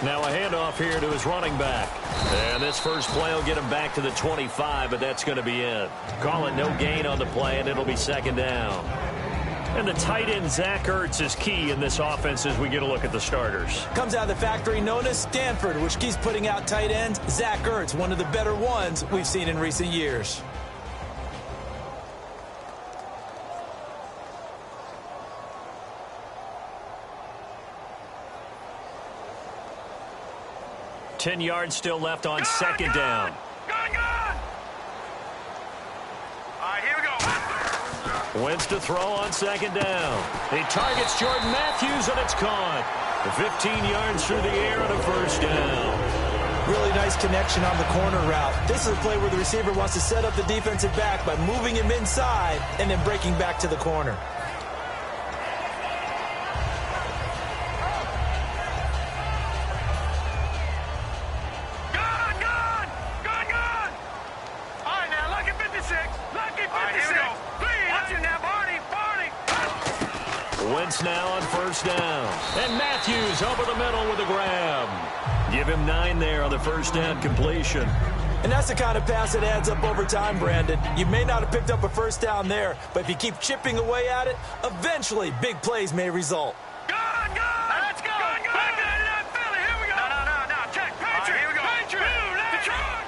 Now a handoff here to his running back. And this first play will get him back to the 25, but that's going to be it. Call it no gain on the play, and it'll be second down. And the tight end, Zach Ertz, is key in this offense as we get a look at the starters. Comes out of the factory known as Stanford, which keeps putting out tight ends. Zach Ertz, one of the better ones we've seen in recent years. Ten yards still left on second down. Gone! All right, here we go. Wentz to throw on second down. He targets Jordan Matthews, and it's caught. 15 yards through the air and a first down. Really nice connection on the corner route. This is a play where the receiver wants to set up the defensive back by moving him inside and then breaking back to the corner. Wentz now on first down. And Matthews over the middle with a grab. Give him 9 there on the first down completion. And that's the kind of pass that adds up over time, Brandon. You may not have picked up a first down there, but if you keep chipping away at it, eventually big plays may result. Let's go! Back into that Philly. Here we go! No. Check. Patriot. Here we go. Patriot. Detroit.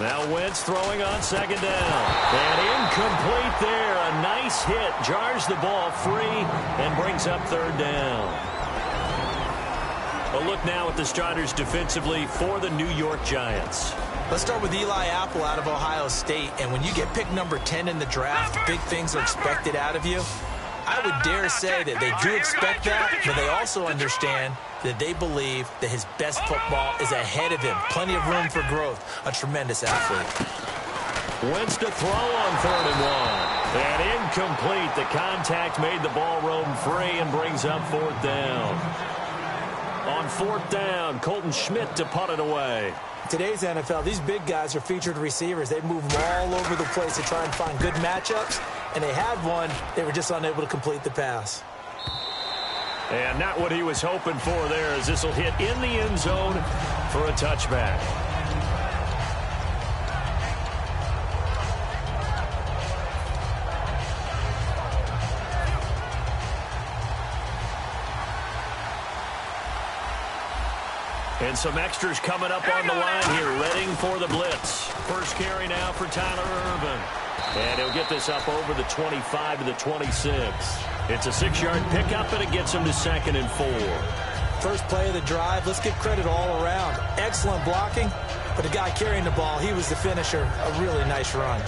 Now Wentz throwing on second down. And incomplete there. A nice hit. Jars the ball free and brings up third down. A look now at the starters defensively for the New York Giants. Let's start with Eli Apple out of Ohio State. And when you get pick number 10 in the draft, big things are expected out of you. I would dare say that they do expect that, but they also understand that they believe that his best football is ahead of him. Plenty of room for growth. A tremendous athlete. Wentz to throw on 3rd and 1. And incomplete. The contact made the ball roam free and brings up 4th down. On 4th down, Colton Schmidt to punt it away. Today's NFL, these big guys are featured receivers. They move them all over the place to try and find good matchups. And they had one. They were just unable to complete the pass. And not what he was hoping for there, as this will hit in the end zone for a touchback. And some extras coming up on the line here, readying for the blitz. First carry now for Tyler Ervin. And he'll get this up over the 25 to the 26. It's a 6-yard pickup, and it gets him to 2nd and 4. First play of the drive. Let's give credit all around. Excellent blocking, but the guy carrying the ball, he was the finisher. A really nice run.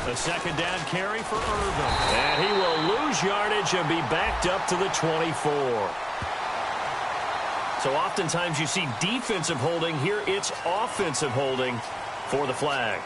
A second down carry for Irvin. And he will lose yardage and be backed up to the 24. So oftentimes you see defensive holding. Here it's offensive holding for the flag.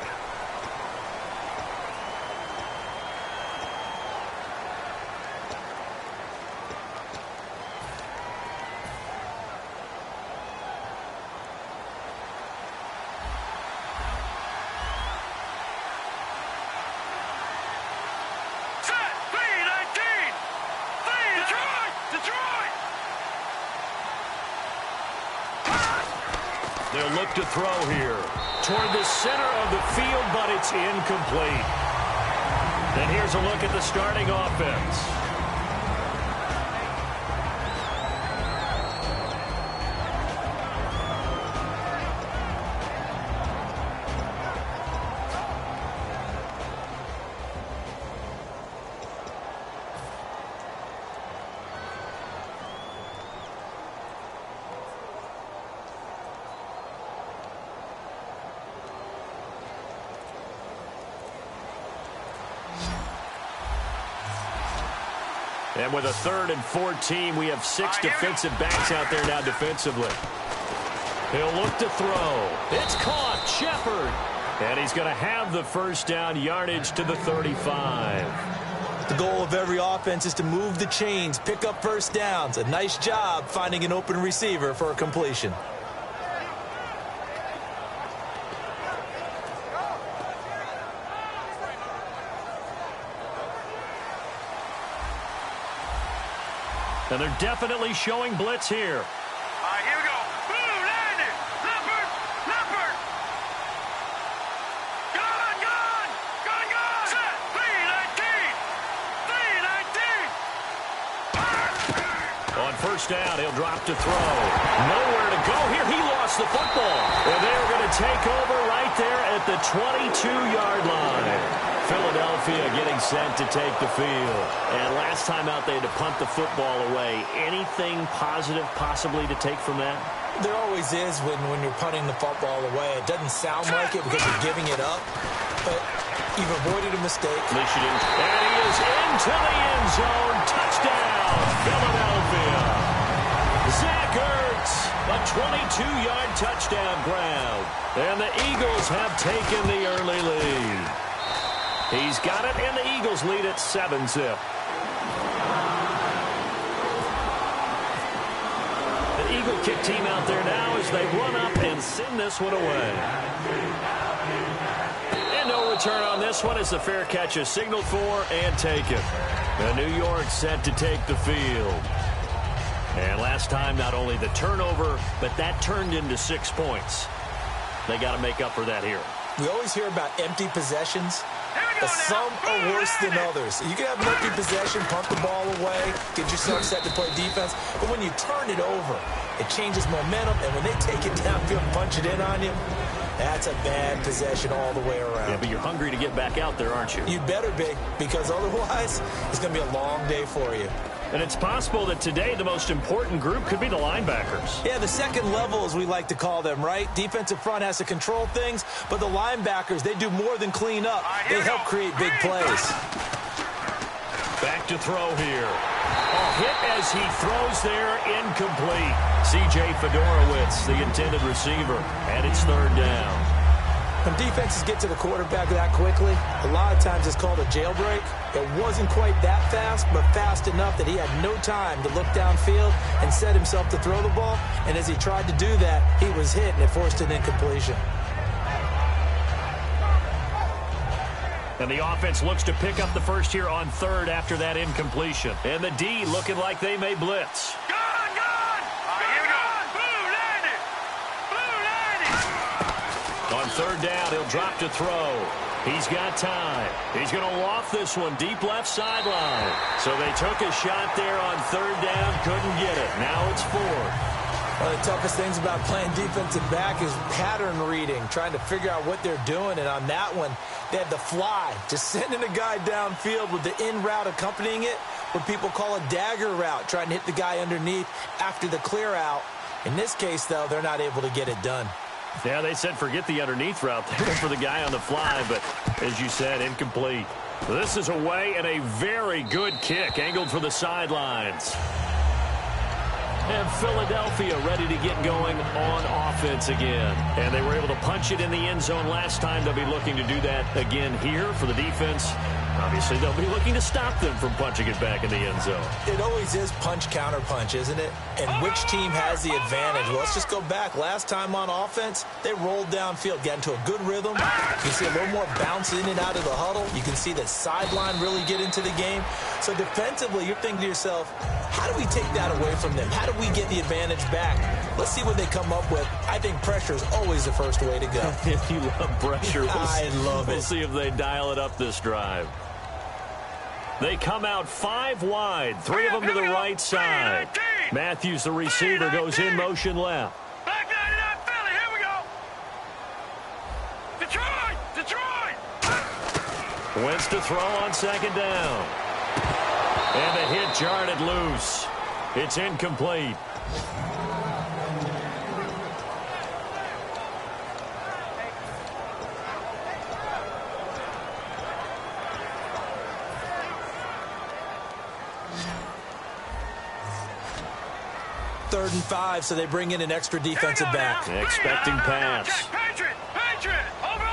They'll look to throw here toward the center of the field, but it's incomplete. And here's a look at the starting offense. And with a 3rd and 14, we have 6 defensive backs out there now defensively. He'll look to throw. It's caught. Shepard. And he's going to have the first down, yardage to the 35. The goal of every offense is to move the chains, pick up first downs. A nice job finding an open receiver for a completion. And they're definitely showing blitz here. All right, here we go. Boom, landed. Leopard, leopard. Gone, gone, gone, gone. Set. 3-19. On first down, he'll drop to throw. Nowhere to go here. He lost the football. And they're going to take over right there at the 22-yard line. Philadelphia getting set to take the field. And last time out, they had to punt the football away. Anything positive possibly to take from that? There always is when you're punting the football away. It doesn't sound like it because you're giving it up, but you've avoided a mistake. And he is into the end zone. Touchdown, Philadelphia. Zach Ertz, a 22-yard touchdown grab. And the Eagles have taken the early lead. He's got it, and the Eagles lead at 7-zip. The Eagle kick team out there now as they run up and send this one away. And no return on this one as the fair catch is signaled for and taken. The New York set to take the field. And last time, not only the turnover, but that turned into 6 points. They got to make up for that here. We always hear about empty possessions. Some are worse than others. You can have an empty possession, punt the ball away, get yourself set to play defense. But when you turn it over, it changes momentum. And when they take it downfield and punch it in on you, that's a bad possession all the way around. Yeah, but you're hungry to get back out there, aren't you? You better be, because otherwise it's going to be a long day for you. And it's possible that today the most important group could be the linebackers. Yeah, the second level, as we like to call them, right? Defensive front has to control things, but the linebackers, they do more than clean up. They help create big plays. Back to throw here. A hit as he throws there, incomplete. C.J. Fedorowicz, the intended receiver, and it's third down. When defenses get to the quarterback that quickly, a lot of times it's called a jailbreak. It wasn't quite that fast, but fast enough that he had no time to look downfield and set himself to throw the ball. And as he tried to do that, he was hit, and it forced an incompletion. And the offense looks to pick up the first here on third after that incompletion. And the D looking like they may blitz. On third down, he'll drop to throw. He's got time. He's going to loft this one deep left sideline. So they took a shot there on third down, couldn't get it. Now it's fourth. One of the toughest things about playing defensive back is pattern reading, trying to figure out what they're doing. And on that one, they had the fly, just sending a guy downfield with the in route accompanying it, what people call a dagger route, trying to hit the guy underneath after the clear out. In this case, though, they're not able to get it done. Yeah, they said forget the underneath route there for the guy on the fly, but as you said, incomplete. This is away and a very good kick, angled for the sidelines. And Philadelphia ready to get going on offense again. And they were able to punch it in the end zone last time. They'll be looking to do that again here for the defense. Obviously, they'll be looking to stop them from punching it back in the end zone. It always is punch, counter punch, isn't it? And which team has the advantage? Well, let's just go back. Last time on offense, they rolled downfield, got into a good rhythm. You can see a little more bounce in and out of the huddle. You can see the sideline really get into the game. So defensively, you're thinking to yourself, how do we take that away from them? How do we get the advantage back? Let's see what they come up with. I think pressure is always the first way to go. If you love pressure, I love it. We'll see if they dial it up this drive. They come out 5 wide, 3 of them to the right side. Matthews, the receiver, goes in motion left. Back 99 Philly, here we go. Detroit! Wentz to throw on second down. And the hit jarred it loose. It's incomplete. Third and 5, so they bring in an extra defensive back. Expecting pass. Patriot! Over!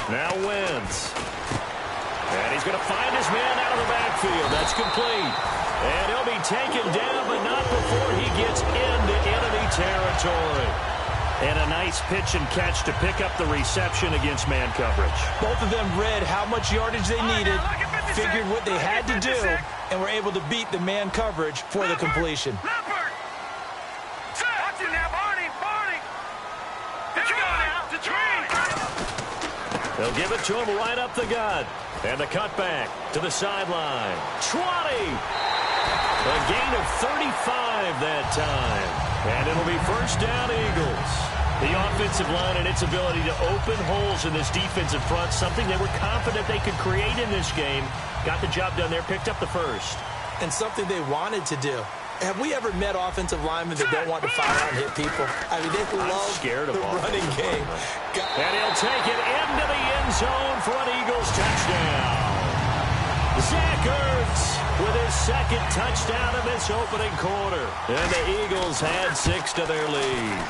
Now Wentz. And he's going to find his man out of the backfield. That's complete. And he'll be taken down, but not before he gets into enemy territory. And a nice pitch and catch to pick up the reception against man coverage. Both of them read how much yardage they needed, figured what they had to do, and were able to beat the man coverage for the completion. They'll give it to him right up the gut. And the cutback to the sideline. 20! A gain of 35 that time. And it'll be first down, Eagles. The offensive line and its ability to open holes in this defensive front, something they were confident they could create in this game. Got the job done there, picked up the first. And something they wanted to do. Have we ever met offensive linemen that don't want to fire and hit people? I mean, they love the running game. And he'll take it into the end zone for an Eagles touchdown. Zach Ertz with his second touchdown in this opening quarter. And the Eagles had 6 to their lead.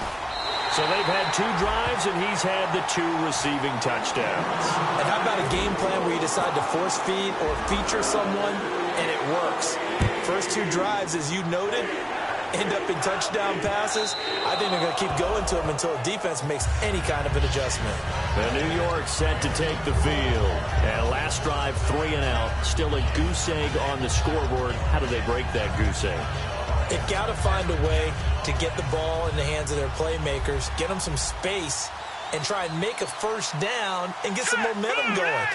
So they've had 2 drives, and he's had the 2 receiving touchdowns. And how about a game plan where you decide to force feed or feature someone, and it works? First 2 drives, as you noted, end up in touchdown passes. I think they're going to keep going to them until the defense makes any kind of an adjustment. And New York set to take the field. And last drive, 3 and out. Still a goose egg on the scoreboard. How do they break that goose egg? They've got to find a way to get the ball in the hands of their playmakers, get them some space, and try and make a first down and get some momentum going.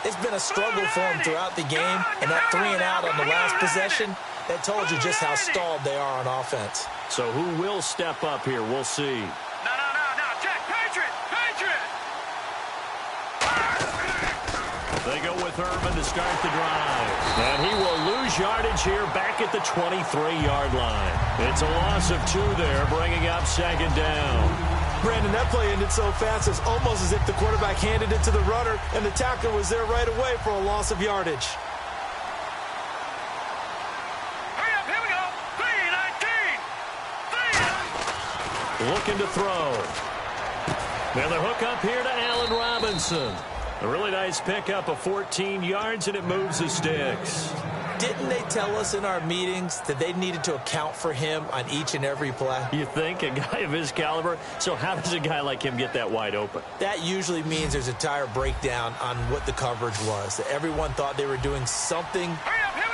It's been a struggle for them throughout the game, and that 3 and out on the last possession, that told you just how stalled they are on offense. So who will step up here? We'll see. No, Jack, Patriot! They go with Urban to start the drive. And he will lose yardage here back at the 23-yard line. It's a loss of 2 there, bringing up second down. Brandon, that play ended so fast, it's almost as if the quarterback handed it to the runner, and the tackler was there right away for a loss of yardage. Hurry up, here we go. 3-19. Looking to throw. Now the hook up here to Allen Robinson. A really nice pickup of 14 yards, and it moves the sticks. Didn't they tell us in our meetings that they needed to account for him on each and every play? You think? A guy of his caliber? So how does a guy like him get that wide open? That usually means there's a tire breakdown on what the coverage was. That everyone thought they were doing something,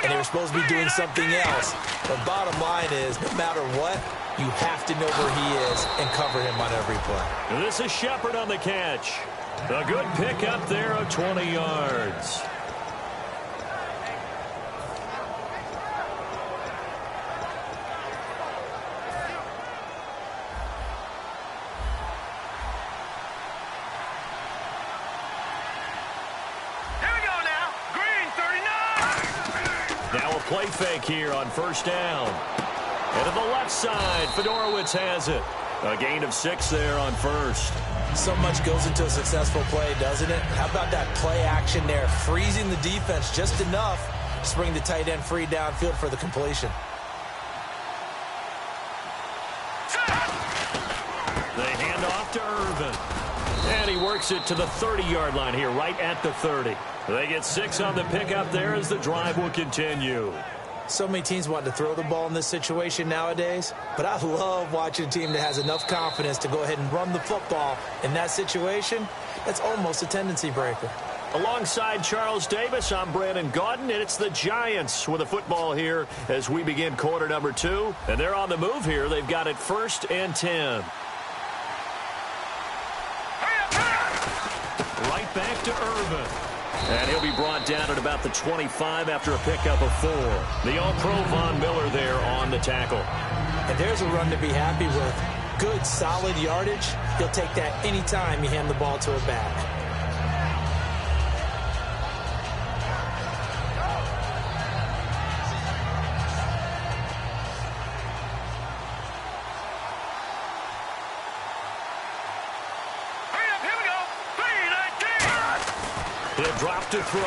and they were supposed to be doing something else. But bottom line is, no matter what, you have to know where he is and cover him on every play. And this is Shepard on the catch. A good pickup there of 20 yards. Now a play fake here on first down. And to the left side, Fedorowicz has it. A gain of 6 there on first. So much goes into a successful play, doesn't it? How about that play action there, freezing the defense just enough to bring the tight end free downfield for the completion. They hand off to Irvin. And he works it to the 30-yard line here, right at the 30. They get 6 on the pickup there as the drive will continue. So many teams want to throw the ball in this situation nowadays, but I love watching a team that has enough confidence to go ahead and run the football. In that situation, that's almost a tendency breaker. Alongside Charles Davis, I'm Brandon Gaudin, and it's the Giants with a football here as we begin quarter number 2. And they're on the move here. They've got it 1st and 10. Right back to Irvin. And he'll be brought down at about the 25 after a pickup of 4. The All-Pro Von Miller there on the tackle. And there's a run to be happy with. Good, solid yardage. He'll take that anytime you hand the ball to a back. He'll drop to throw.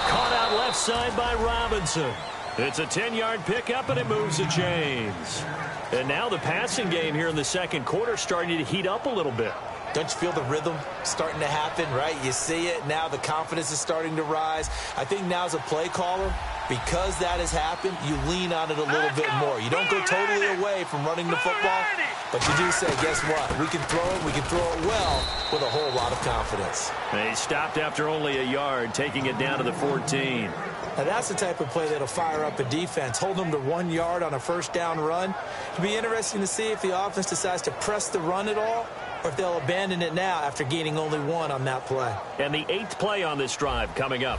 Caught out left side by Robinson. It's a 10-yard pickup, and it moves the chains. And now the passing game here in the second quarter starting to heat up a little bit. Don't you feel the rhythm starting to happen, right? You see it. Now the confidence is starting to rise. I think now as a play caller, because that has happened, you lean on it a little bit more. You don't go totally away from running the football, but you do say, guess what? We can throw it well with a whole lot of confidence. They stopped after only a yard, taking it down to the 14. Now that's the type of play that'll fire up a defense. Hold them to 1 yard on a first down run. It'll be interesting to see if the offense decides to press the run at all, or if they'll abandon it now after gaining only 1 on that play. And the 8th play on this drive coming up.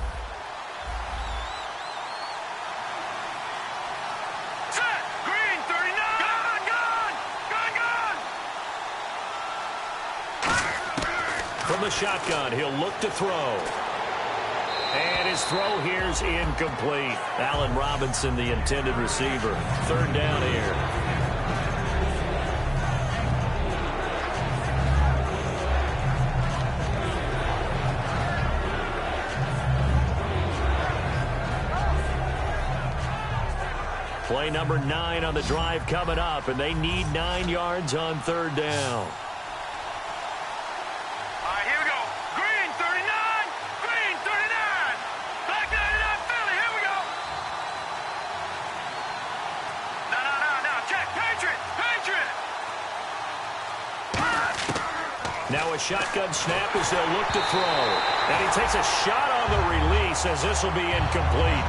Set. Green, 39. Gone. From the shotgun, he'll look to throw. And his throw here's incomplete. Allen Robinson, the intended receiver. 3rd down here. Play number 9 on the drive coming up, and they need 9 yards on 3rd down. All right, here we go. Green, 39. Green, 39. Back 99, Philly. Here we go. No. Check. Patriot. Now a shotgun snap as they'll look to throw. And he takes a shot on the release as this will be incomplete.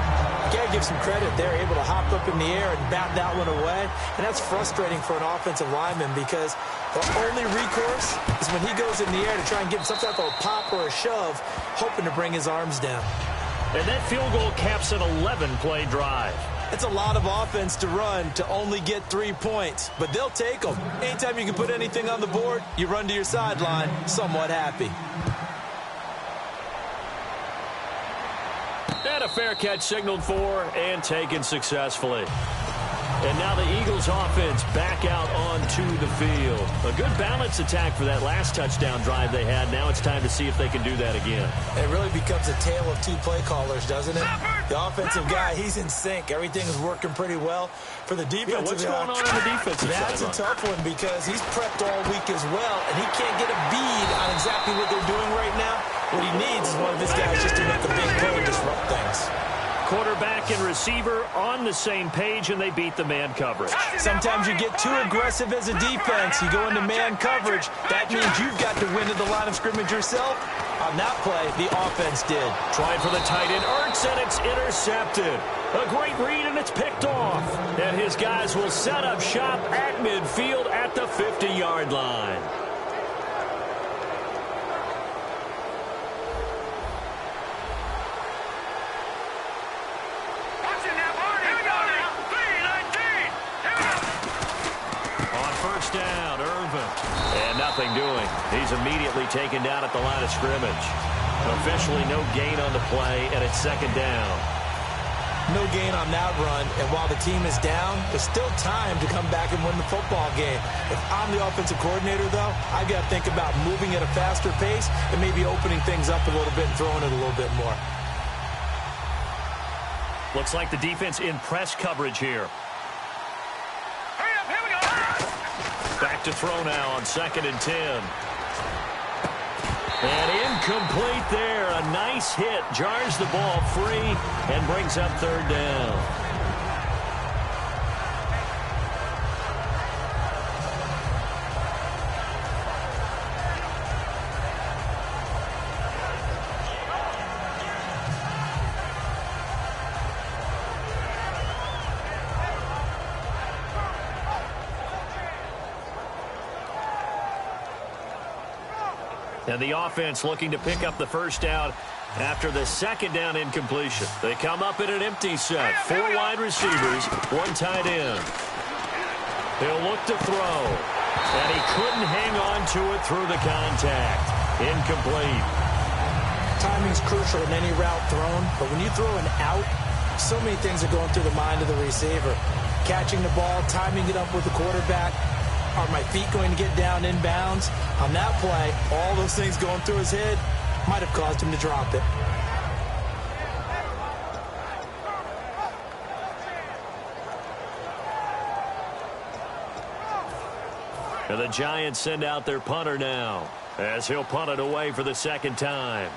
You got to give some credit. They're able to hop up in the air and bat that one away. And that's frustrating for an offensive lineman because the only recourse is when he goes in the air to try and get some type of a pop or a shove, hoping to bring his arms down. And that field goal caps an 11-play drive. It's a lot of offense to run to only get 3 points, but they'll take them. Anytime you can put anything on the board, you run to your sideline somewhat happy. And a fair catch signaled for and taken successfully. And now the Eagles offense back out onto the field. A good balanced attack for that last touchdown drive they had. Now it's time to see if they can do that again. It really becomes a tale of 2 play callers, doesn't it? The offensive guy, he's in sync. Everything is working pretty well. For the defensive what's going on the defensive side? That's a tough one because he's prepped all week as well, and he can't get a bead on exactly what they're doing right now. What he needs is one of his guys just to make a big play and disrupt things. Quarterback and receiver on the same page, and they beat the man coverage. Sometimes you get too aggressive as a defense. You go into man coverage. That means you've got to win at the line of scrimmage yourself. On that play, the offense did. Trying for the tight end, Ertz, and it's intercepted. A great read, and it's picked off. And his guys will set up shop at midfield at the 50-yard line. Nothing doing. He's immediately taken down at the line of scrimmage. Officially no gain on the play, and it's 2nd down. No gain on that run, and while the team is down, there's still time to come back and win the football game. If I'm the offensive coordinator, though, I've got to think about moving at a faster pace and maybe opening things up a little bit and throwing it a little bit more. Looks like the defense in press coverage here. Back to throw now on 2nd and 10. And incomplete there. A nice hit. Jars the ball free and brings up 3rd down. And the offense looking to pick up the first down after the 2nd down incompletion. They come up in an empty set. 4 wide receivers, 1 tight end. He'll look to throw. And he couldn't hang on to it through the contact. Incomplete. Timing's crucial in any route thrown, but when you throw an out, so many things are going through the mind of the receiver. Catching the ball, timing it up with the quarterback. Are my feet going to get down inbounds? On that play, all those things going through his head might have caused him to drop it. And the Giants send out their punter now, as he'll punt it away for the second time.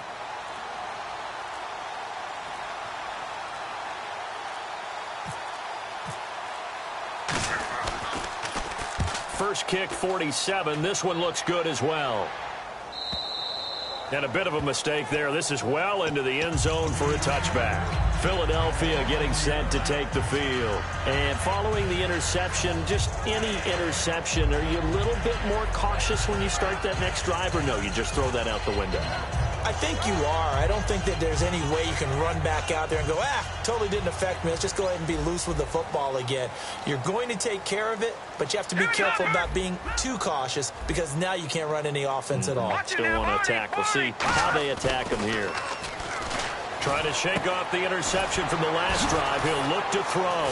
First kick, 47. This one looks good as well. And a bit of a mistake there. This is well into the end zone for a touchback. Philadelphia getting set to take the field. And following the interception, just any interception, are you a little bit more cautious when you start that next drive, or no, you just throw that out the window? I think you are. I don't think that there's any way you can run back out there and go, totally didn't affect me. Let's just go ahead and be loose with the football again. You're going to take care of it, but you have to be careful about being too cautious because now you can't run any offense at all. Still want to attack. We'll see how they attack him here. Trying to shake off the interception from the last drive. He'll look to throw.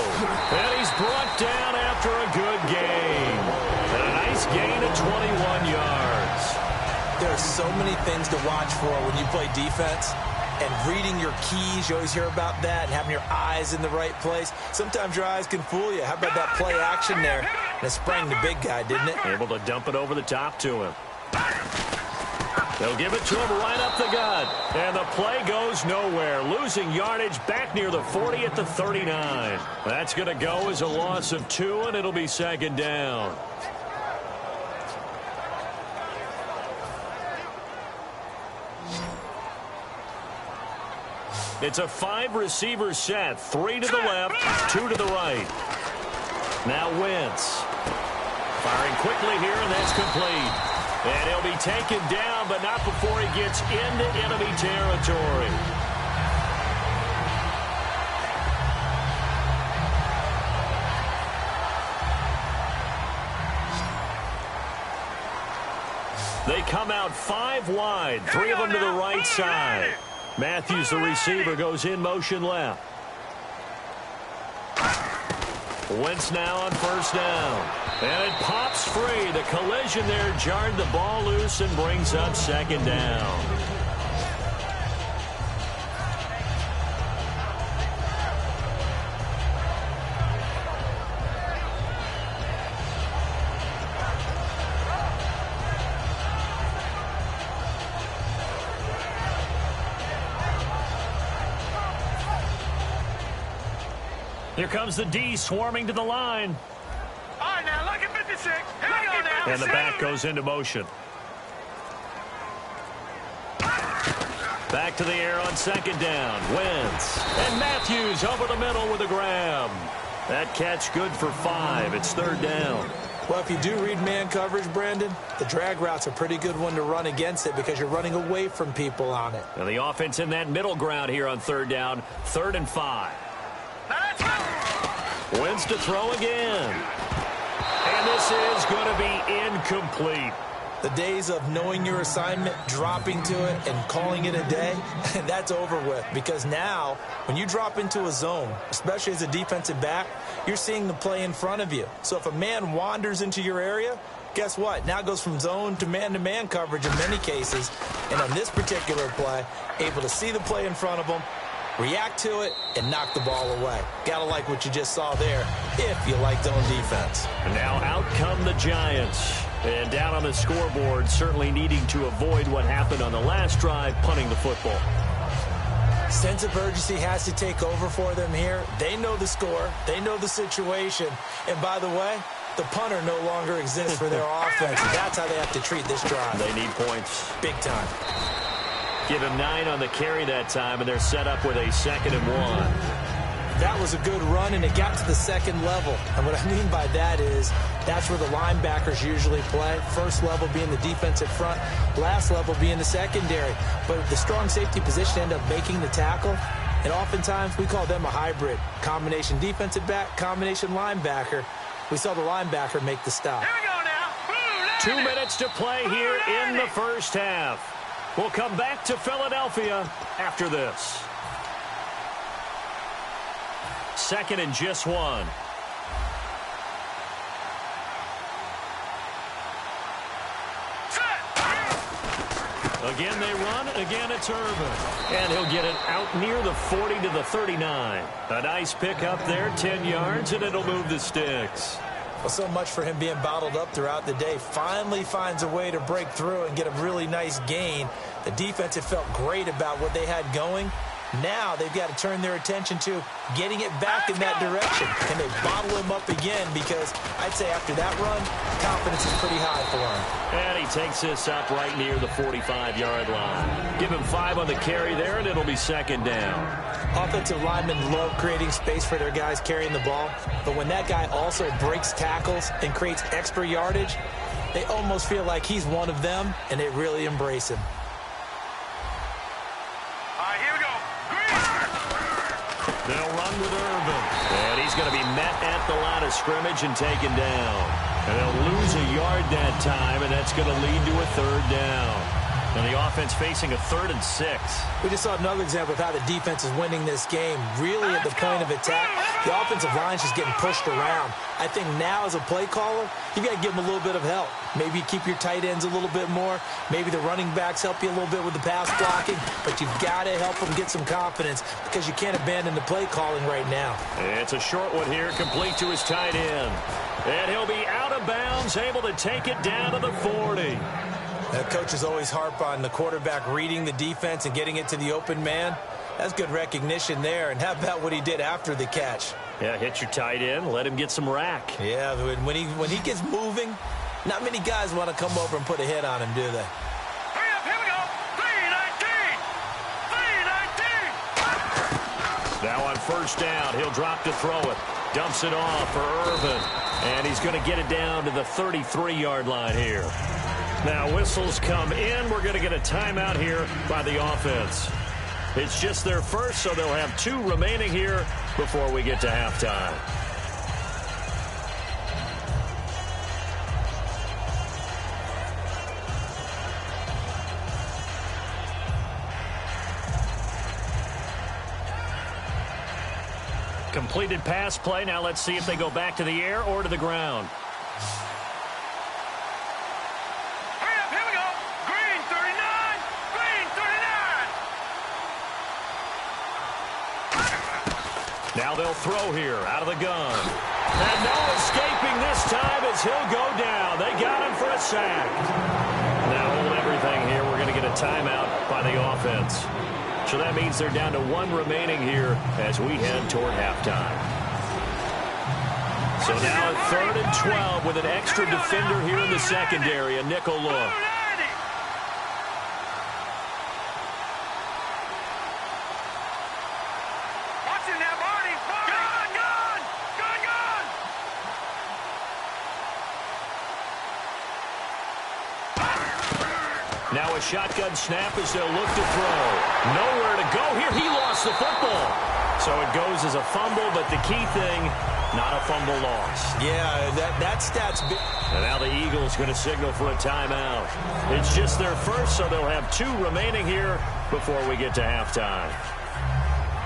And he's brought down after a good gain. And a nice gain of 21 yards. There are so many things to watch for when you play defense. And reading your keys, you always hear about that, and having your eyes in the right place. Sometimes your eyes can fool you. How about that play action there? And it sprang the big guy, didn't it? Able to dump it over the top to him. They'll give it to him right up the gut. And the play goes nowhere. Losing yardage back near the 40 at the 39. That's going to go as a loss of 2, and it'll be second down. It's a 5-receiver set. 3 to the left, 2 to the right. Now Wentz. Firing quickly here, and that's complete. And he'll be taken down, but not before he gets into enemy territory. They come out 5 wide, 3 of them to the right side. Matthews, the receiver, goes in motion left. Wentz now on first down. And it pops free. The collision there jarred the ball loose and brings up second down. Here comes the D swarming to the line. All right, now look at 56. Here we go now. And the back goes into motion. Back to the air on second down. Wentz. And Matthews over the middle with a grab. That catch good for 5. It's third down. Well, if you do read man coverage, Brandon, the drag route's a pretty good one to run against it because you're running away from people on it. And the offense in that middle ground here on third down. 3rd and 5. Wentz to throw again. And this is going to be incomplete. The days of knowing your assignment, dropping to it, and calling it a day, that's over with. Because now, when you drop into a zone, especially as a defensive back, you're seeing the play in front of you. So if a man wanders into your area, guess what? Now it goes from zone to man coverage in many cases. And on this particular play, able to see the play in front of him, react to it, and knock the ball away. Gotta like what you just saw there, if you like zone defense. And now out come the Giants. And down on the scoreboard, certainly needing to avoid what happened on the last drive, punting the football. Sense of urgency has to take over for them here. They know the score. They know the situation. And by the way, the punter no longer exists for their offense. That's how they have to treat this drive. They need points. Big time. Give him 9 on the carry that time, and they're set up with a 2nd and 1. That was a good run, and it got to the second level. And what I mean by that is that's where the linebackers usually play. First level being the defensive front, last level being the secondary. But the strong safety position end up making the tackle. And oftentimes we call them a hybrid. Combination defensive back, combination linebacker. We saw the linebacker make the stop. Here we go now. 2 minutes to play here in the first half. We'll come back to Philadelphia after this. 2nd and just 1. Again they run, again it's Irvin. And he'll get it out near the 40 to the 39. A nice pick up there, 10 yards, and it'll move the sticks. Well, so much for him being bottled up throughout the day. Finally finds a way to break through and get a really nice gain. The defense had felt great about what they had going. Now they've got to turn their attention to getting it back in that direction. Can they bottle him up again? Because I'd say after that run, confidence is pretty high for him. And he takes this up right near the 45-yard line. Give him 5 on the carry there, and it'll be second down. Offensive linemen love creating space for their guys carrying the ball, but when that guy also breaks tackles and creates extra yardage, they almost feel like he's one of them, and they really embrace him. All right, here we go. They'll run with Irvin. And he's going to be met at the line of scrimmage and taken down. And they'll lose a yard that time, and that's going to lead to a third down. And the offense facing a 3rd and 6. We just saw another example of how the defense is winning this game. Really at the point of attack, the offensive line is just getting pushed around. I think now as a play caller, you've got to give them a little bit of help. Maybe you keep your tight ends a little bit more. Maybe the running backs help you a little bit with the pass blocking. But you've got to help them get some confidence because you can't abandon the play calling right now. It's a short one here, complete to his tight end. And he'll be out of bounds, able to take it down to the 40. Coaches always harp on the quarterback reading the defense and getting it to the open man. That's good recognition there. And how about what he did after the catch? Yeah, hit your tight end, let him get some rack. Yeah, when he gets moving, not many guys want to come over and put a hit on him, do they? Hurry up, here we go. 3-19. 3-19. Now on first down, he'll drop to throw it. Dumps it off for Irvin. And he's going to get it down to the 33-yard line here. Now whistles come in. We're going to get a timeout here by the offense. It's just their first, so they'll have 2 remaining here before we get to halftime. Completed pass play. Now let's see if they go back to the air or to the ground. Hurry up, here we go. Green 39. Green 39. Now they'll throw here out of the gun. And no escaping this time as he'll go down. They got him for a sack. Now hold everything here. We're going to get a timeout by the offense. So that means they're down to 1 remaining here as we head toward halftime. So now 3rd and 12 with an extra defender here in the secondary, a nickel look. Watching that, Barney. Gun. Now a shotgun snap as they'll look to throw. Nowhere to go here. He lost the football. So it goes as a fumble, but the key thing, not a fumble loss. Yeah, that stat's big. And now the Eagles going to signal for a timeout. It's just their first, so they'll have 2 remaining here before we get to halftime.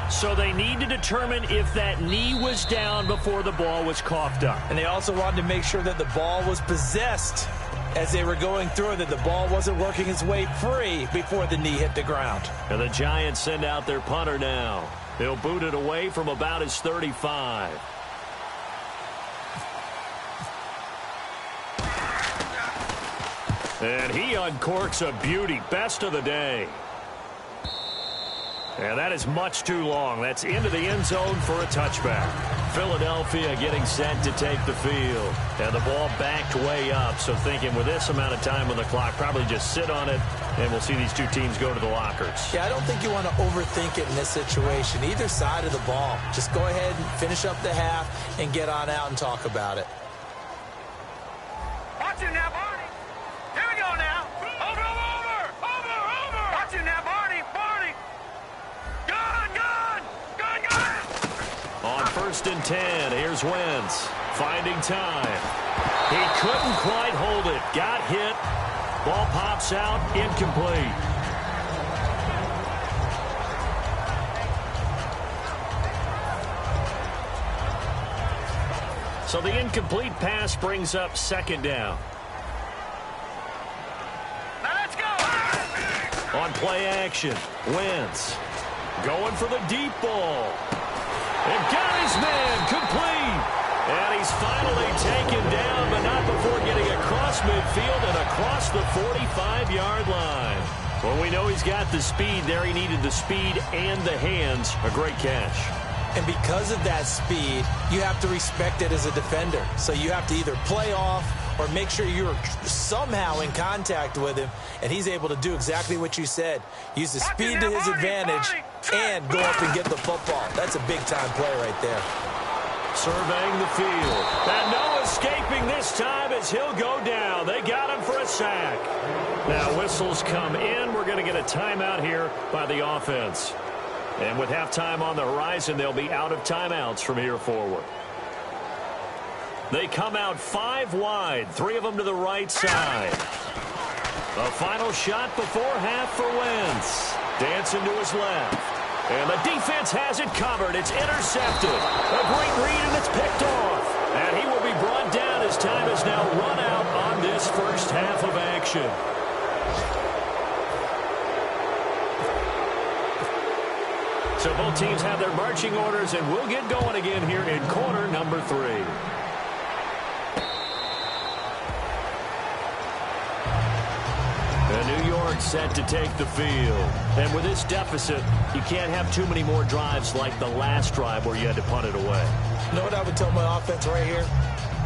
So they need to determine if that knee was down before the ball was coughed up. And they also wanted to make sure that the ball was possessed as they were going through, that the ball wasn't working its way free before the knee hit the ground. And the Giants send out their punter now. He'll boot it away from about his 35. And he uncorks a beauty. Best of the day. And that is much too long. That's into the end zone for a touchback. Philadelphia getting set to take the field. And the ball backed way up. So thinking with this amount of time on the clock, probably just sit on it, and we'll see these 2 teams go to the lockers. Yeah, I don't think you want to overthink it in this situation. Either side of the ball. Just go ahead and finish up the half and get on out and talk about it. Watching that, Barney. Here we go now. Over. Watching that, Barney. Gun. On 1st and 10, here's Wentz. Finding time. He couldn't quite hold it. Got hit. Ball pops out. Incomplete. So the incomplete pass brings up 2nd down. Now let's go. On play action, Wentz going for the deep ball. And got his man complete. And he's finally taken down, but not before getting across midfield and across the 45-yard line. Well, we know he's got the speed there. He needed the speed and the hands. A great catch. And because of that speed, you have to respect it as a defender. So you have to either play off or make sure you're somehow in contact with him. And he's able to do exactly what you said. Use the speed to his advantage and go up and get the football. That's a big-time play right there. Surveying the field. And no escaping this time as he'll go down. They got him for a sack. Now whistles come in. We're going to get a timeout here by the offense. And with halftime on the horizon, they'll be out of timeouts from here forward. They come out 5 wide, 3 of them to the right side. A final shot before half for Wentz. Dancing to his left. And the defense has it covered. It's intercepted. A great read, and it's picked off. And he will be brought down as time is now run out on this first half of action. So both teams have their marching orders, and we'll get going again here in quarter number 3. New York set to take the field. And with this deficit, you can't have too many more drives like the last drive where you had to punt it away. You know what I would tell my offense right here?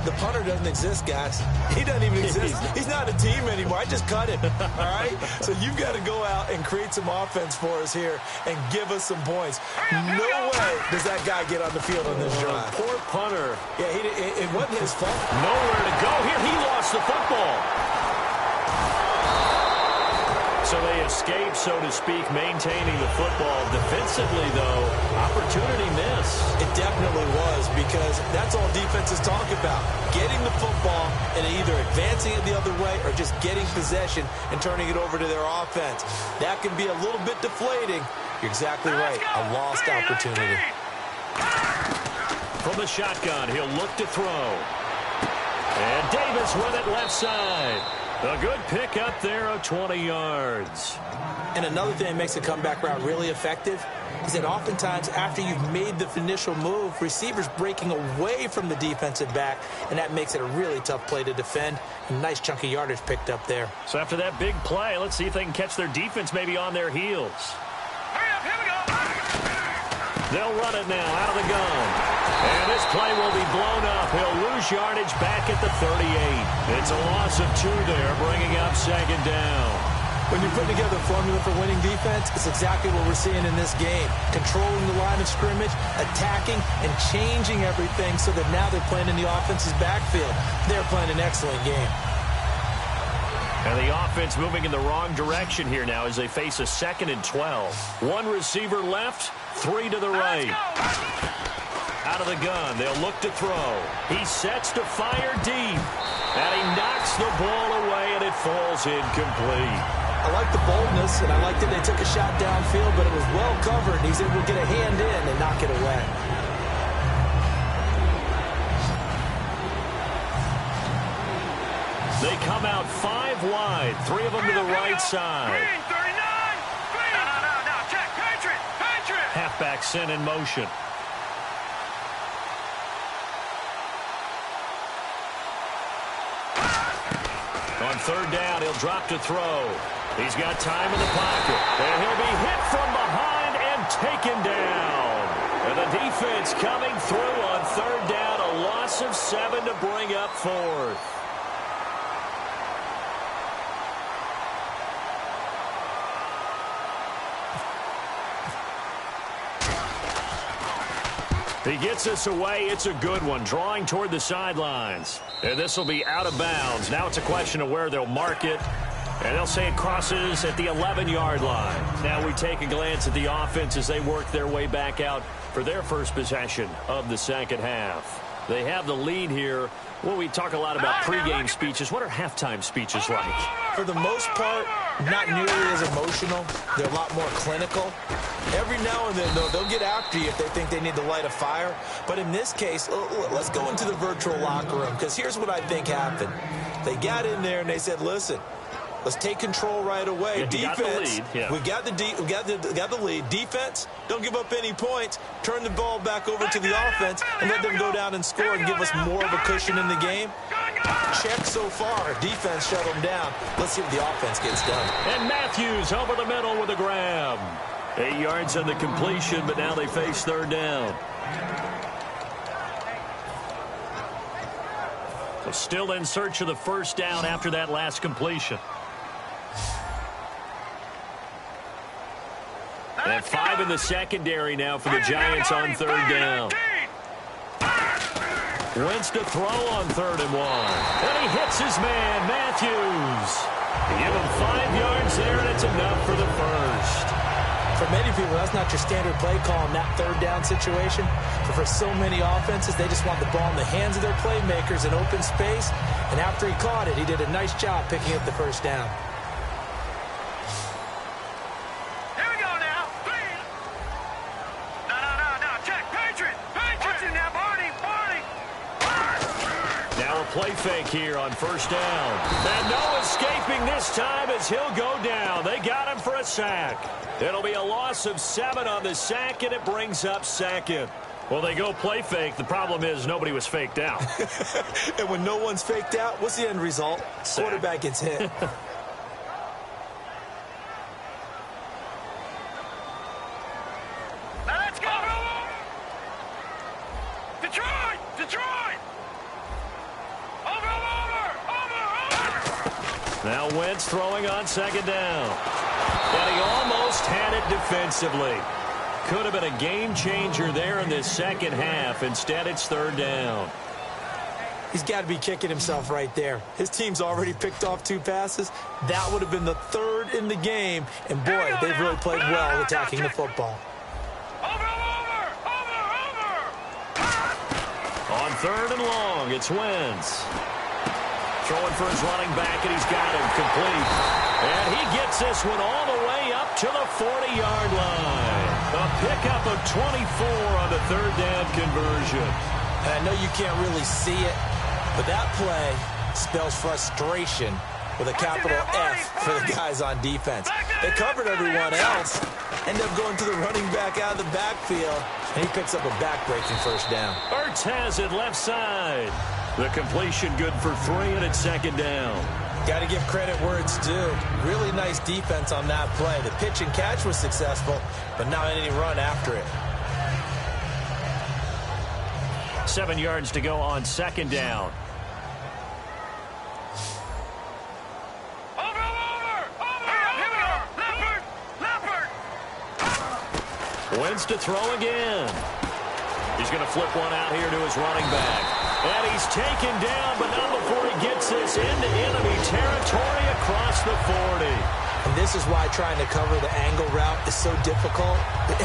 The punter doesn't exist, guys. He doesn't even exist. He's not a team anymore. I just cut him, all right? So you've got to go out and create some offense for us here and give us some points. No way does that guy get on the field on this drive. Poor punter. Yeah, it wasn't his fault. Nowhere to go here. He lost the football. So they escape, so to speak, maintaining the football. Defensively, though, opportunity miss. It definitely was, because that's all defenses talk about. Getting the football and either advancing it the other way or just getting possession and turning it over to their offense. That can be a little bit deflating. You're exactly right. A lost opportunity. From the shotgun, he'll look to throw. And Davis with it left side. A good pick up there of 20 yards. And another thing that makes a comeback route really effective is that oftentimes after you've made the initial move, receivers breaking away from the defensive back, and that makes it a really tough play to defend. A nice chunk of yardage picked up there. So after that big play, let's see if they can catch their defense maybe on their heels. Hurry up, here we go. They'll run it now out of the gun. And this play will be blown up. He'll lose yardage back at the 38. It's a loss of 2 there, bringing up second down. When you put together a formula for winning defense, it's exactly what we're seeing in this game. Controlling the line of scrimmage, attacking, and changing everything so that now they're playing in the offense's backfield. They're playing an excellent game. And the offense moving in the wrong direction here now as they face a 2nd and 12. 1 receiver left, 3 to the right. Out of the gun, they'll look to throw. He sets to fire deep. And he knocks the ball away, and it falls incomplete. I like the boldness, and I like that they took a shot downfield, but it was well covered. He's able to get a hand in and knock it away. They come out 5 wide, 3 of them to the right side. Green, 39. Green. No. Check. Patriot. Halfback sent in motion. On 3rd down, he'll drop to throw. He's got time in the pocket. And he'll be hit from behind and taken down. And the defense coming through on 3rd down. A loss of 7 to bring up 4th. He gets us away. It's a good one. Drawing toward the sidelines. And this will be out of bounds. Now it's a question of where they'll mark it. And they'll say it crosses at the 11-yard line. Now we take a glance at the offense as they work their way back out for their first possession of the second half. They have the lead here. Well, we talk a lot about pregame speeches. What are halftime speeches like? For the most part, not nearly as emotional. They're a lot more clinical. Every now and then, though, they'll get after you if they think they need to light a fire. But in this case, let's go into the virtual locker room, because here's what I think happened. They got in there and they said, listen, Let's take control right away. Yeah, Defense, we got the lead. we got the lead. Defense, don't give up any points. Turn the ball back over to the offense and let them go down and score and give us more of a cushion in the game. Check so far. Defense shut them down. Let's see what the offense gets done. And Matthews over the middle with a grab. 8 yards on the completion, but now they face third down. So still in search of the first down after that last completion. And 5 in the secondary now for the Giants on third down. Wentz to throw on 3rd and 1. And he hits his man, Matthews. Give him 5 yards there, and it's enough for the first. For many people, that's not your standard play call in that third down situation. But for so many offenses, they just want the ball in the hands of their playmakers in open space. And after he caught it, he did a nice job picking up the first down. Here we go now. No. Check. Patriot. Watch him now, Barney. Now a play fake here on first down. And no escaping this time as he'll go down. They got him for a sack. It'll be a loss of 7 on the sack, and it brings up 2nd. Well, they go play fake. The problem is nobody was faked out. And when no one's faked out, what's the end result? Sack. Quarterback gets hit. Let's go. Detroit. Over. Now Wentz throwing on 2nd down. And he almost had it defensively. Could have been a game changer there in this second half. Instead, it's 3rd down. He's got to be kicking himself right there. His team's already picked off 2 passes. That would have been the 3rd in the game. And boy, they've really played well attacking the football. Over. On 3rd and long, it's Wentz. Throwing for his running back, and he's got him complete. And he gets this one all the way up to the 40-yard line. A pickup of 24 on the 3rd down conversion. And I know you can't really see it, but that play spells frustration with a capital F for the guys on defense. They covered everyone else, end up going to the running back out of the backfield, and he picks up a back-breaking first down. Ertz has it left side. The completion good for 3, and it's 2nd down. Got to give credit where it's due. Really nice defense on that play. The pitch and catch was successful, but not any run after it. 7 yards to go on 2nd down. Over. Here we go. Leopard. Wentz to throw again. He's going to flip one out here to his running back. And he's taken down, but not before he gets this into enemy territory across the 40. And this is why trying to cover the angle route is so difficult.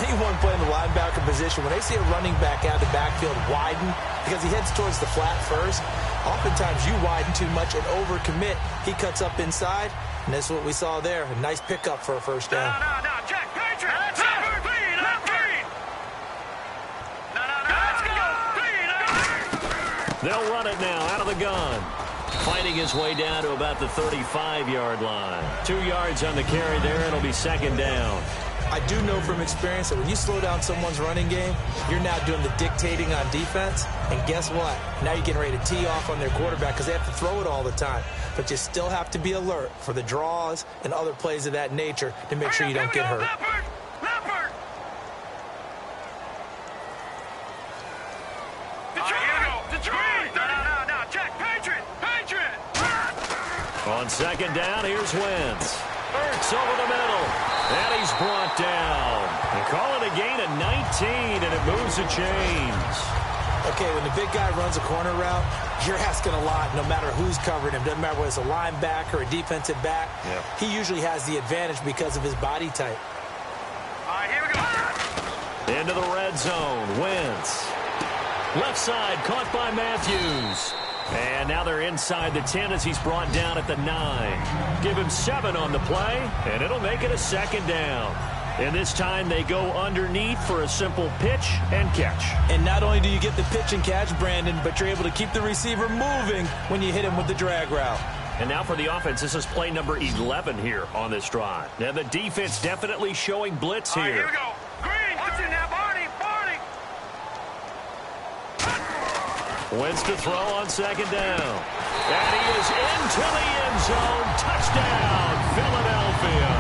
Anyone playing the linebacker position, when they see a running back out of the backfield widen, because he heads towards the flat first, oftentimes you widen too much and overcommit. He cuts up inside, and that's what we saw there. A nice pickup for a first down. No. Check. Patriot. Let's go. They'll run it now out of the gun. Fighting his way down to about the 35-yard line. 2 yards on the carry there. It'll be 2nd down. I do know from experience that when you slow down someone's running game, you're now doing the dictating on defense. And guess what? Now you're getting ready to tee off on their quarterback because they have to throw it all the time. But you still have to be alert for the draws and other plays of that nature to make sure you don't get hurt. Leopard. Detroit. No. Check. Patriot. On 2nd down, here's Wentz. Ertz over the middle. And he's brought down. They call it a gain of 19, and it moves the chains. Okay, when the big guy runs a corner route, you're asking a lot no matter who's covering him. Doesn't matter whether it's a linebacker or a defensive back. Yep. He usually has the advantage because of his body type. All right, here we go. Into the red zone. Wentz. Left side, caught by Matthews. And now they're inside the 10 as he's brought down at the 9. Give him 7 on the play, and it'll make it a 2nd down. And this time they go underneath for a simple pitch and catch. And not only do you get the pitch and catch, Brandon, but you're able to keep the receiver moving when you hit him with the drag route. And now for the offense, this is play number 11 here on this drive. Now the defense definitely showing blitz here. Here we go. Green, what's in there, Barney? Wins to throw on second down. And he is into the end zone. Touchdown, Philadelphia.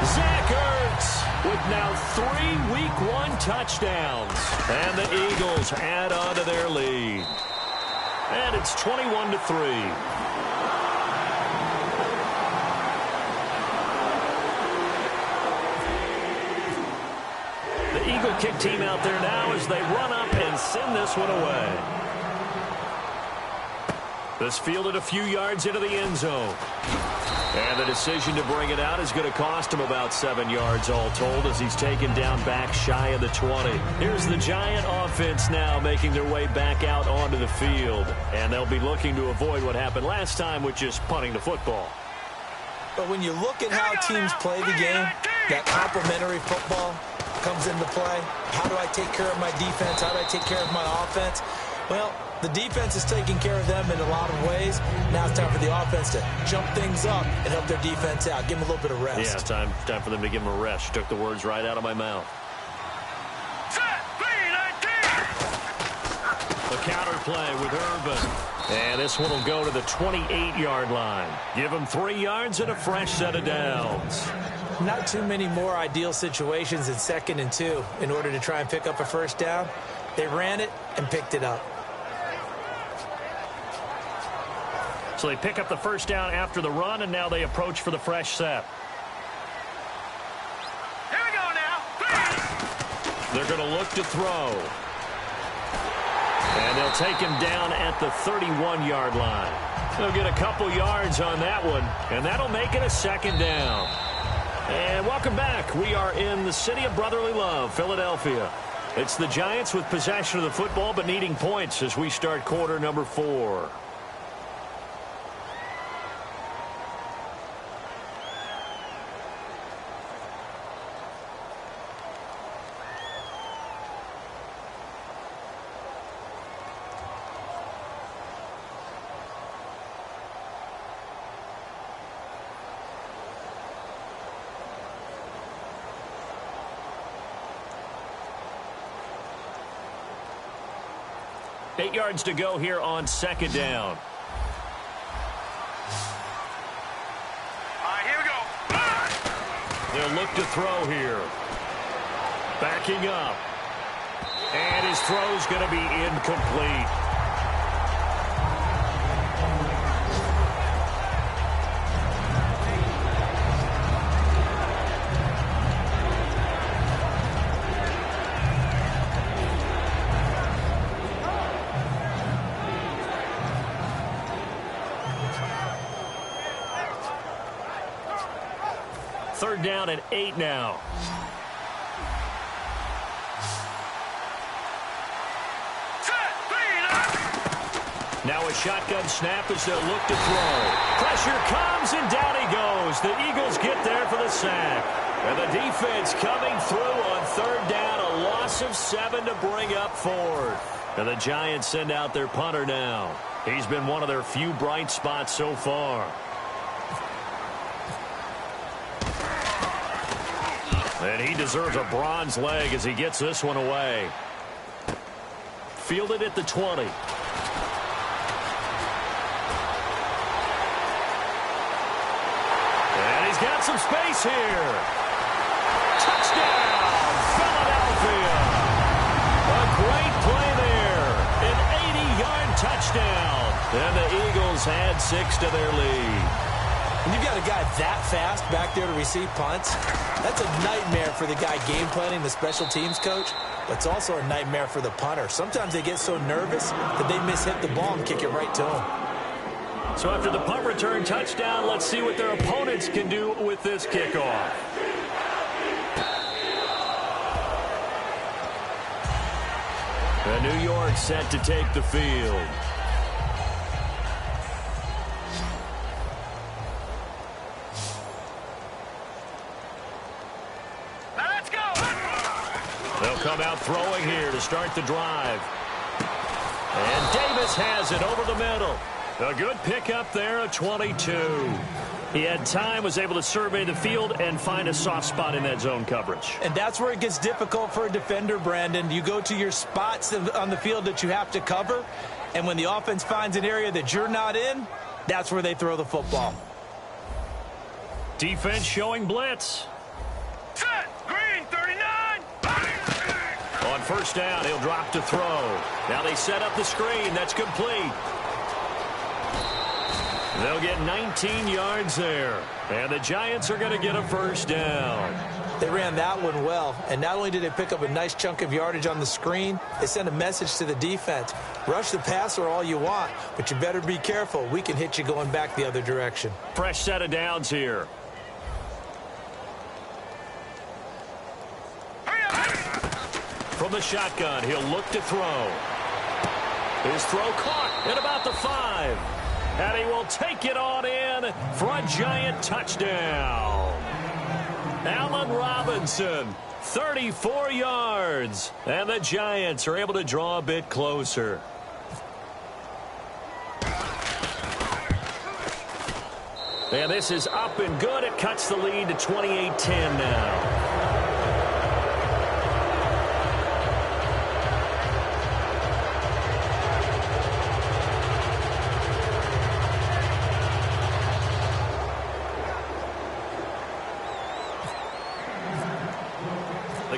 Zach Ertz with now 3 Week 1 touchdowns. And the Eagles add on to their lead. And it's 21-3. The Eagle kick team out there now as they run up and send this one away. This fielded a few yards into the end zone. And the decision to bring it out is going to cost him about 7 yards all told as he's taken down back shy of the 20. Here's the Giant offense now making their way back out onto the field. And they'll be looking to avoid what happened last time with just punting the football. But when you look at how teams play the game, that complementary football comes into play. How do I take care of my defense? How do I take care of my offense? Well, the defense is taking care of them in a lot of ways. Now it's time for the offense to jump things up and help their defense out. Give them a little bit of rest. Yeah, time for them to give them a rest. You took the words right out of my mouth. The counter play with Urban. And this one will go to the 28-yard line. Give them 3 yards and a fresh set of downs. Not too many more ideal situations in 2nd and 2 in order to try and pick up a first down. They ran it and picked it up. So they pick up the first down after the run, and now they approach for the fresh set. Here we go now. They're going to look to throw. And they'll take him down at the 31-yard line. They'll get a couple yards on that one, and that'll make it a 2nd down. And welcome back. We are in the city of brotherly love, Philadelphia. It's the Giants with possession of the football but needing points as we start quarter number 4. Eight yards to go here on 2nd down. All right, here we go. They'll look to throw here. Backing up. And his throw's going to be incomplete. Third down and 8 now. Now a shotgun snap as they'll look to throw. Pressure comes and down he goes. The Eagles get there for the sack. And the defense coming through on 3rd down. A loss of 7 to bring up 4th. And the Giants send out their punter now. He's been one of their few bright spots so far. And he deserves a bronze leg as he gets this one away. Fielded at the 20. And he's got some space here. Touchdown, Philadelphia. A great play there. An 80-yard touchdown. And the Eagles add 6 to their lead. When you've got a guy that fast back there to receive punts, that's a nightmare for the guy game planning, the special teams coach. But it's also a nightmare for the punter. Sometimes they get so nervous that they mishit the ball and kick it right to him. So after the punt return touchdown, let's see what their opponents can do with this kickoff. And New York set to take the field. Let's go. They'll come out throwing here to start the drive. And Davis has it over the middle. A good pickup there, a 22. He had time, was able to survey the field and find a soft spot in that zone coverage. And that's where it gets difficult for a defender, Brandon. You go to your spots on the field that you have to cover, and when the offense finds an area that you're not in, that's where they throw the football. Defense showing blitz. Set. Green, 39. On first down, he'll drop to throw. Now they set up the screen. That's complete. They'll get 19 yards there. And the Giants are going to get a first down. They ran that one well, and not only did they pick up a nice chunk of yardage on the screen, they sent a message to the defense. Rush the passer all you want, but you better be careful. We can hit you going back the other direction. Fresh set of downs here. From the shotgun, he'll look to throw. His throw caught at about the 5. And he will take it on in for a Giant touchdown. Allen Robinson, 34 yards. And the Giants are able to draw a bit closer. And this is up and good. It cuts the lead to 28-10 now.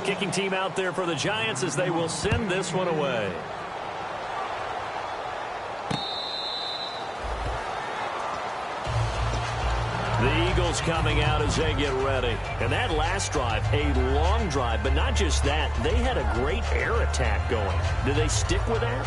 Kicking team out there for the Giants as they will send this one away. The Eagles coming out as they get ready. And that last drive, a long drive, but not just that. They had a great air attack going. Do they stick with that?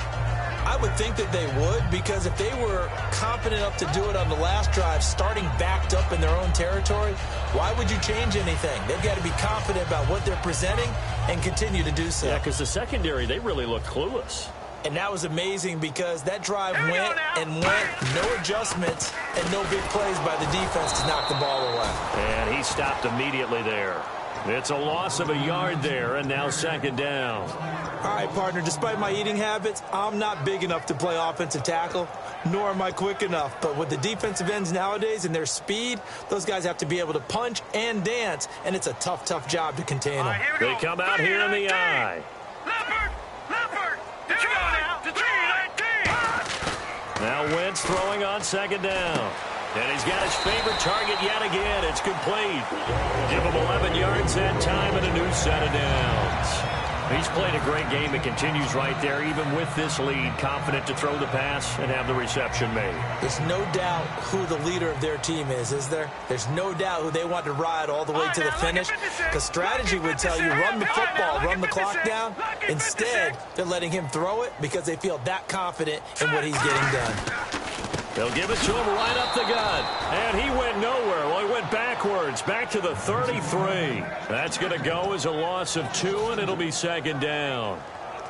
I would think that they would, because if they were confident enough to do it on the last drive, starting backed up in their own territory, why would you change anything? They've got to be confident about what they're presenting and continue to do so. Yeah, because the secondary, they really looked clueless. And that was amazing because that drive went and went, no adjustments and no big plays by the defense to knock the ball away. And he stopped immediately there. It's a loss of a yard there, and now second down. All right, partner, despite my eating habits, I'm not big enough to play offensive tackle, nor am I quick enough. But with the defensive ends nowadays and their speed, those guys have to be able to punch and dance, and it's a tough, tough job to contain them. They come out here in the eye. Leopard, Now Wentz throwing on second down. And he's got his favorite target yet again. It's complete. Give him 11 yards that time and a new set of downs. He's played a great game. It continues right there, even with this lead. Confident to throw the pass and have the reception made. There's no doubt who the leader of their team is there? There's no doubt who they want to ride all the way to the finish. Because strategy would tell you, run the football, run the clock down. Instead, they're letting him throw it because they feel that confident in what he's getting done. They'll give it to him right up the gut. And he went nowhere. Well, he went backwards, back to the 33. That's going to go as a loss of 2, and it'll be second down.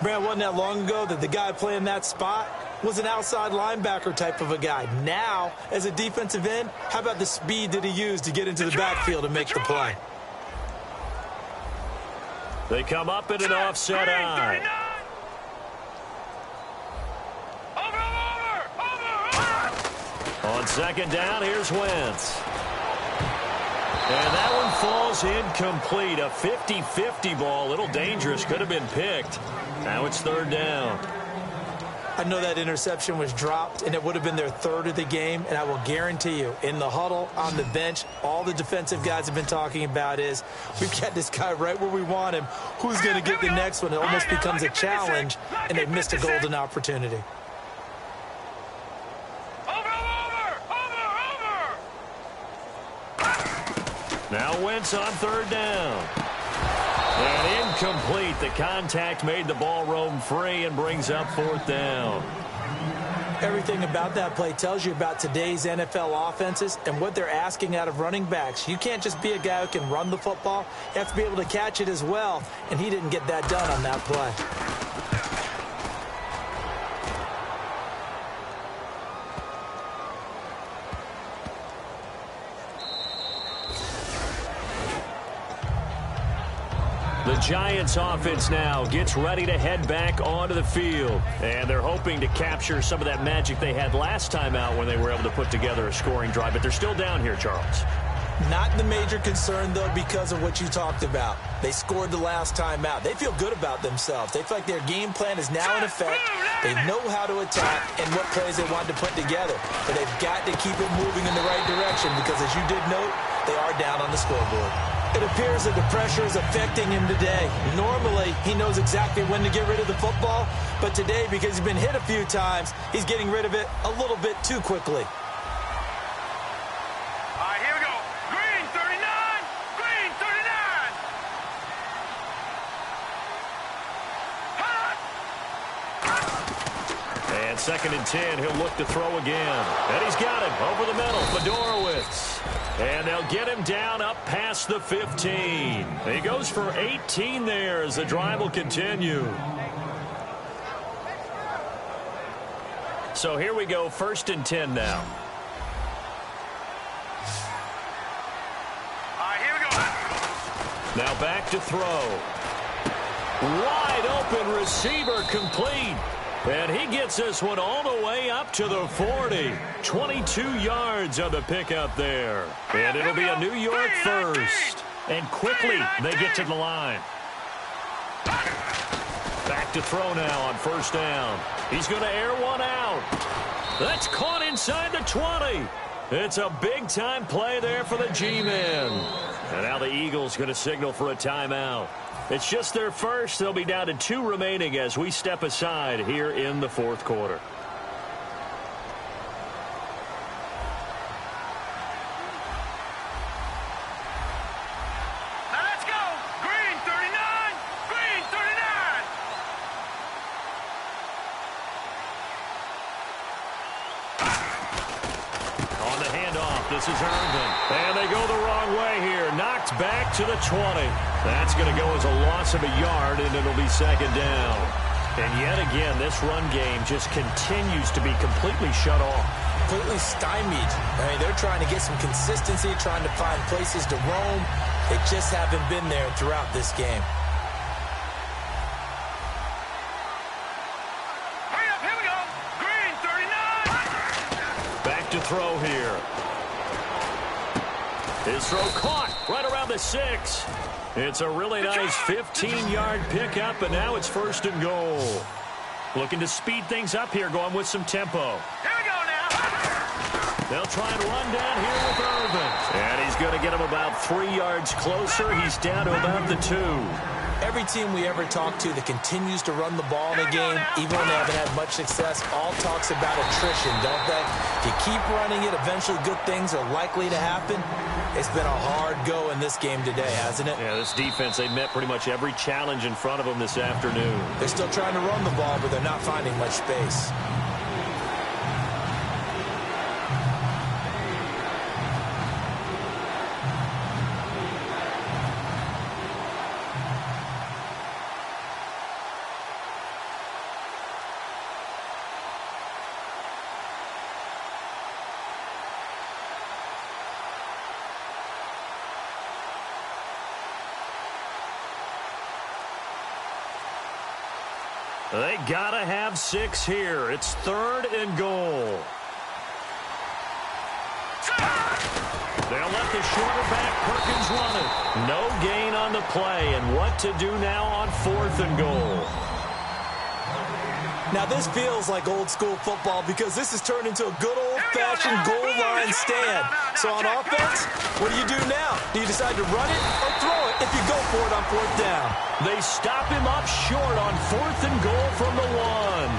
Brad, wasn't that long ago that the guy playing that spot was an outside linebacker type of a guy. Now, as a defensive end, how about the speed that he used to get into the backfield and make the play? They come up in an offset eye. On second down, here's Wentz. And that one falls incomplete. A 50-50 ball. A little dangerous. Could have been picked. Now it's third down. I know that interception was dropped, and it would have been their third of the game. And I will guarantee you, in the huddle, on the bench, all the defensive guys have been talking about is, we've got this guy right where we want him. Who's going to get the next one? It almost becomes a challenge, and they've missed a golden opportunity. Now Wentz on third down. And incomplete. The contact made the ball roam free and brings up fourth down. Everything about that play tells you about today's NFL offenses and what they're asking out of running backs. You can't just be a guy who can run the football. You have to be able to catch it as well, and he didn't get that done on that play. The Giants offense now gets ready to head back onto the field. And they're hoping to capture some of that magic they had last time out when they were able to put together a scoring drive. But they're still down here, Charles. Not the major concern, though, because of what you talked about. They scored the last time out. They feel good about themselves. They feel like their game plan is now in effect. They know how to attack and what plays they want to put together. But they've got to keep it moving in the right direction because, as you did note, they are down on the scoreboard. It appears that the pressure is affecting him today. Normally, he knows exactly when to get rid of the football, but today, because he's been hit a few times, he's getting rid of it a little bit too quickly. All right, here we go. Green 39. Green 39. And 2nd and 10, he'll look to throw again. And he's got him over the middle, Fedorowicz. And they'll get him down up past the 15. He goes for 18 there as the drive will continue. So here we go, 1st and 10 now. All right, here we go. Now back to throw. Wide open receiver complete. And he gets this one all the way up to the 40. 22 yards on the pickup there. And it'll be a New York first. And quickly they get to the line. Back to throw now on 1st down. He's going to air one out. That's caught inside the 20. It's a big-time play there for the G-men. And now the Eagles going to signal for a timeout. It's just their first. They'll be down to 2 remaining as we step aside here in the 4th quarter. Now let's go. Green 39. Green 39. On the handoff, this is Irvin. And they go the wrong way here. Knocked back to the 20. That's going to go as a loss of a yard, and it'll be 2nd down. And yet again, this run game just continues to be completely shut off. Completely stymied. I mean, they're trying to get some consistency, trying to find places to roam. They just haven't been there throughout this game. Hurry up, here we go. Green 39. Back to throw here. His throw caught right around the 6. It's a really nice 15-yard pickup, and now it's 1st and goal. Looking to speed things up here, going with some tempo. Here we go now. They'll try and run down here with Irvin. And he's going to get him about 3 yards closer. He's down to about the 2. Every team we ever talk to that continues to run the ball in a game, even when they haven't had much success, all talks about attrition, don't they? If you keep running it, eventually good things are likely to happen. It's been a hard go in this game today, hasn't it? Yeah, this defense, they met pretty much every challenge in front of them this afternoon. They're still trying to run the ball, but they're not finding much space. They gotta have 6 here. It's 3rd and goal. They'll let the shorter back Perkins run it. No gain on the play, and what to do now on 4th and goal. Now, this feels like old-school football because this has turned into a good old-fashioned goal line stand. So on offense, what do you do now? Do you decide to run it or throw it if you go for it on 4th down? They stop him up short on 4th and goal from the 1.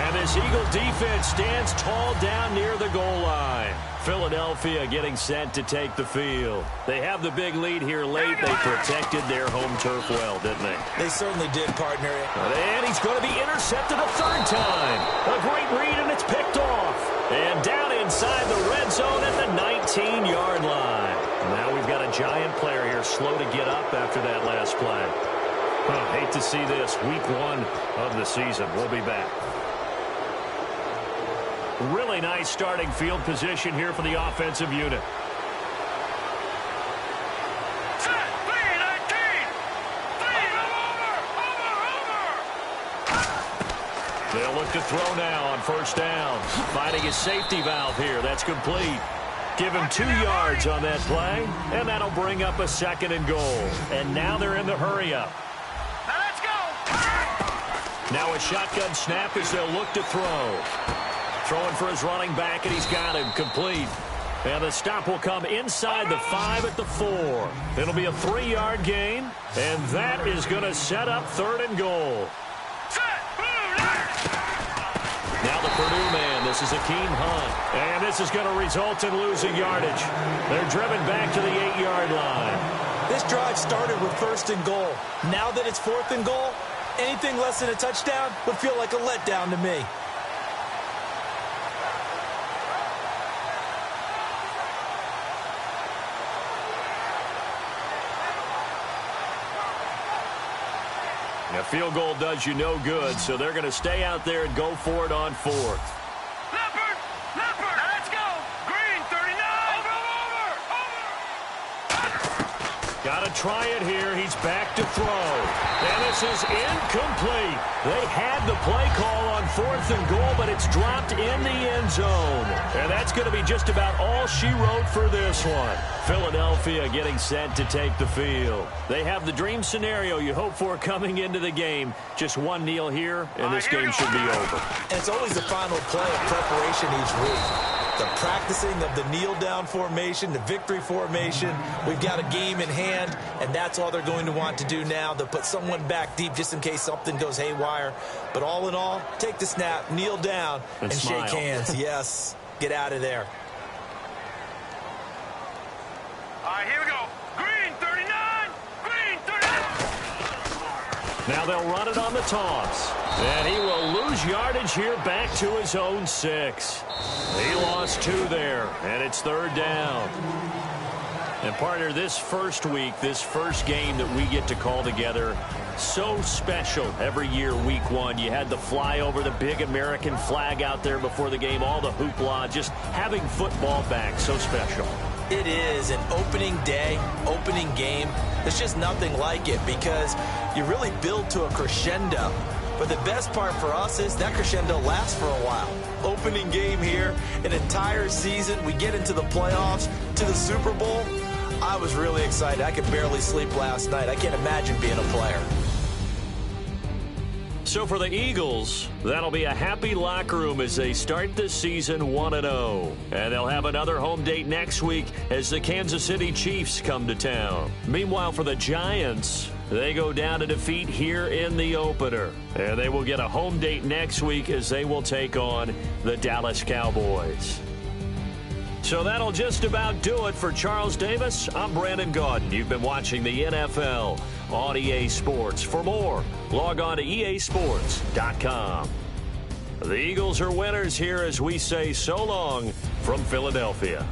And this Eagle defense stands tall down near the goal line. Philadelphia getting set to take the field. They have the big lead here late. They protected their home turf well, didn't they? They certainly did, partner. And he's going to be intercepted a 3rd time. A great read, and it's picked off. And down inside the red zone at the 19-yard line. Now we've got a Giant player here slow to get up after that last play. Hate to see this. Week 1 of the season. We'll be back. Really nice starting field position here for the offensive unit. Set, 3-19. 3-19. look to throw now on first down. Finding his safety valve here. That's complete. Give him 2 yards on that play, and that'll bring up a 2nd and goal. And now they're in the hurry-up. Now let's go. Now a shotgun snap as they'll look to throw. Throwing for his running back, and he's got him complete. And the stop will come inside the 5 at the 4. It'll be a 3-yard gain, and that is going to set up 3rd and goal. Now the Purdue man, this is Akeem Hunt. And this is going to result in losing yardage. They're driven back to the 8-yard line. This drive started with 1st and goal. Now that it's 4th and goal, anything less than a touchdown would feel like a letdown to me. A field goal does you no good, so they're going to stay out there and go for it on 4th. Leopard! Leopard! Now let's go! Green, 39! Over! Got to try it here. He's back to throw. And this is incomplete. They had the play call on 4th and goal, but it's dropped in the end zone. And that's going to be just about all she wrote for this one. Philadelphia getting set to take the field. They have the dream scenario you hope for coming into the game. Just one kneel here, and this game should be over. And it's always the final play of preparation each week. The practicing of the kneel-down formation, the victory formation. We've got a game in hand, and that's all they're going to want to do now. They'll put someone back deep just in case something goes haywire. But all in all, take the snap, kneel down, and shake hands. Yes, get out of there. All right, here we go. Green, 39! Green, 39! Now they'll run it on the toss. And he will lose yardage here back to his own 6. He lost 2 there, and it's 3rd down. And partner, this first week, this first game that we get to call together, so special every year, week 1. You had the flyover, the big American flag out there before the game, all the hoopla, just having football back, so special. It is an opening day, opening game. There's just nothing like it because you really build to a crescendo. But the best part for us is that crescendo lasts for a while. Opening game here, an entire season. We get into the playoffs, to the Super Bowl. I was really excited. I could barely sleep last night. I can't imagine being a player. So for the Eagles, that'll be a happy locker room as they start the season 1-0. And they'll have another home date next week as the Kansas City Chiefs come to town. Meanwhile, for the Giants, they go down to defeat here in the opener. And they will get a home date next week as they will take on the Dallas Cowboys. So that'll just about do it for Charles Davis. I'm Brandon Gaudin. You've been watching the NFL on EA Sports. For more, log on to easports.com. The Eagles are winners here as we say so long from Philadelphia.